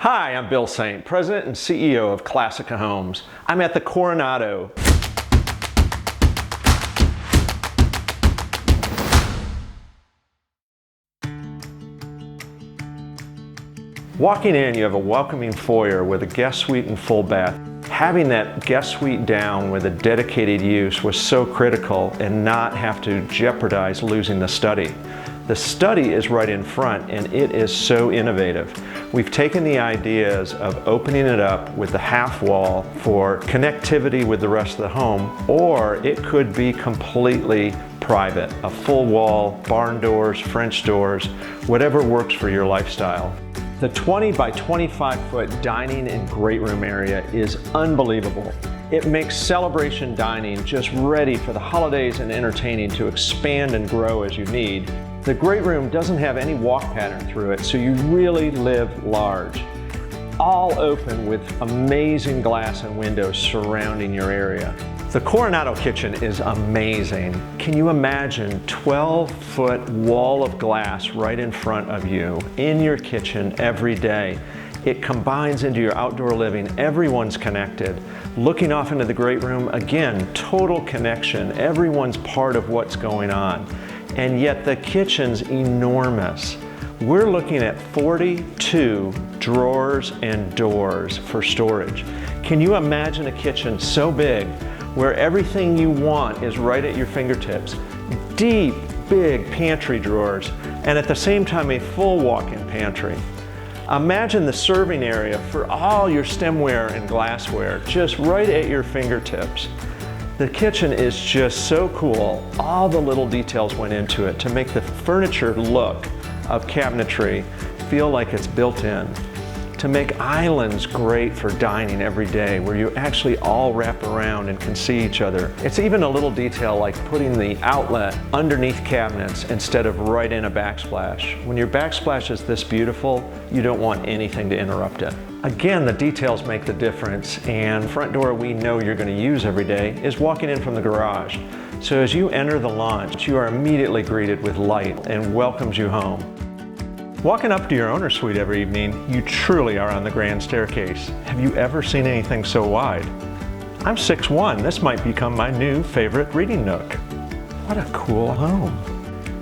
Hi, I'm Bill Saint, President and CEO of Classica Homes. I'm at the Coronado. Walking in, you have a welcoming foyer with a guest suite and full bath. Having that guest suite down with a dedicated use was so critical and not have to jeopardize losing the study. The study is right in front and it is so innovative. We've taken the ideas of opening it up with the half wall for connectivity with the rest of the home, or it could be completely private. A full wall, barn doors, French doors, whatever works for your lifestyle. The 20 by 25 foot dining and great room area is unbelievable. It makes celebration dining just ready for the holidays and entertaining to expand and grow as you need. The great room doesn't have any walk pattern through it, so you really live large. All open with amazing glass and windows surrounding your area. The Coronado kitchen is amazing. Can you imagine 12-foot wall of glass right in front of you in your kitchen every day? It combines into your outdoor living. Everyone's connected. Looking off into the great room, again, total connection. Everyone's part of what's going on. And yet the kitchen's enormous. We're looking at 42 drawers and doors for storage. Can you imagine a kitchen so big where everything you want is right at your fingertips? Deep, big pantry drawers, and at the same time a full walk-in pantry. Imagine the serving area for all your stemware and glassware just right at your fingertips. The kitchen is just so cool. All the little details went into it to make the furniture look of cabinetry feel like it's built in. To make islands great for dining every day where you actually all wrap around and can see each other. It's even a little detail like putting the outlet underneath cabinets instead of right in a backsplash. When your backsplash is this beautiful, you don't want anything to interrupt it. Again, the details make the difference, and the front door we know you're going to use every day is walking in from the garage. So as you enter the launch, you are immediately greeted with light and welcomes you home. Walking up to your owner's suite every evening, you truly are on the grand staircase. Have you ever seen anything so wide? I'm 6'1". This might become my new favorite reading nook. What a cool home.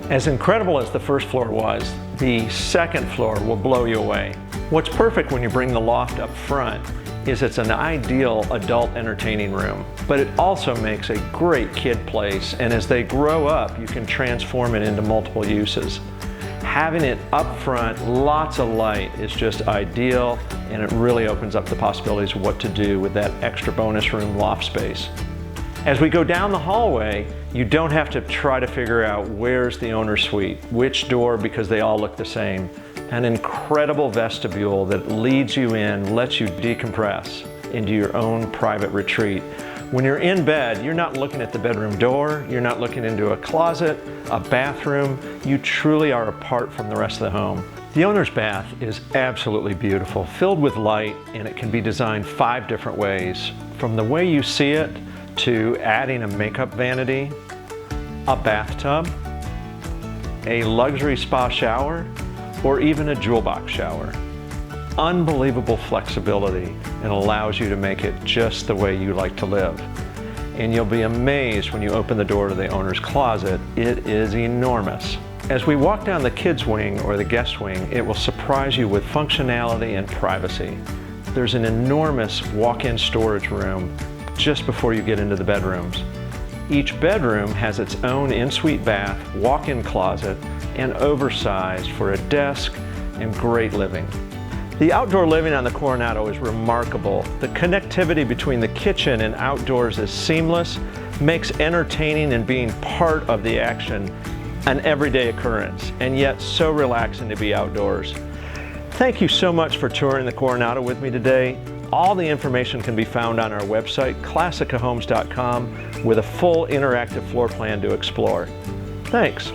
As incredible as the first floor was, the second floor will blow you away. What's perfect when you bring the loft up front is it's an ideal adult entertaining room, but it also makes a great kid place, and as they grow up, you can transform it into multiple uses. Having it up front, lots of light, is just ideal, and it really opens up the possibilities of what to do with that extra bonus room loft space. As we go down the hallway, you don't have to try to figure out where's the owner's suite, which door, because they all look the same. An incredible vestibule that leads you in, lets you decompress into your own private retreat. When you're in bed, you're not looking at the bedroom door, you're not looking into a closet, a bathroom. You truly are apart from the rest of the home. The owner's bath is absolutely beautiful, filled with light, and it can be designed 5 different ways. From the way you see it, to adding a makeup vanity, a bathtub, a luxury spa shower, or even a jewel box shower. Unbelievable flexibility, and allows you to make it just the way you like to live. And you'll be amazed when you open the door to the owner's closet. It is enormous. As we walk down the kids wing or the guest wing, it will surprise you with functionality and privacy. There's an enormous walk-in storage room just before you get into the bedrooms. Each bedroom has its own in-suite bath, walk-in closet, and oversized for a desk and great living. The outdoor living on the Coronado is remarkable. The connectivity between the kitchen and outdoors is seamless, makes entertaining and being part of the action an everyday occurrence, and yet so relaxing to be outdoors. Thank you so much for touring the Coronado with me today. All the information can be found on our website, classicahomes.com, with a full interactive floor plan to explore. Thanks.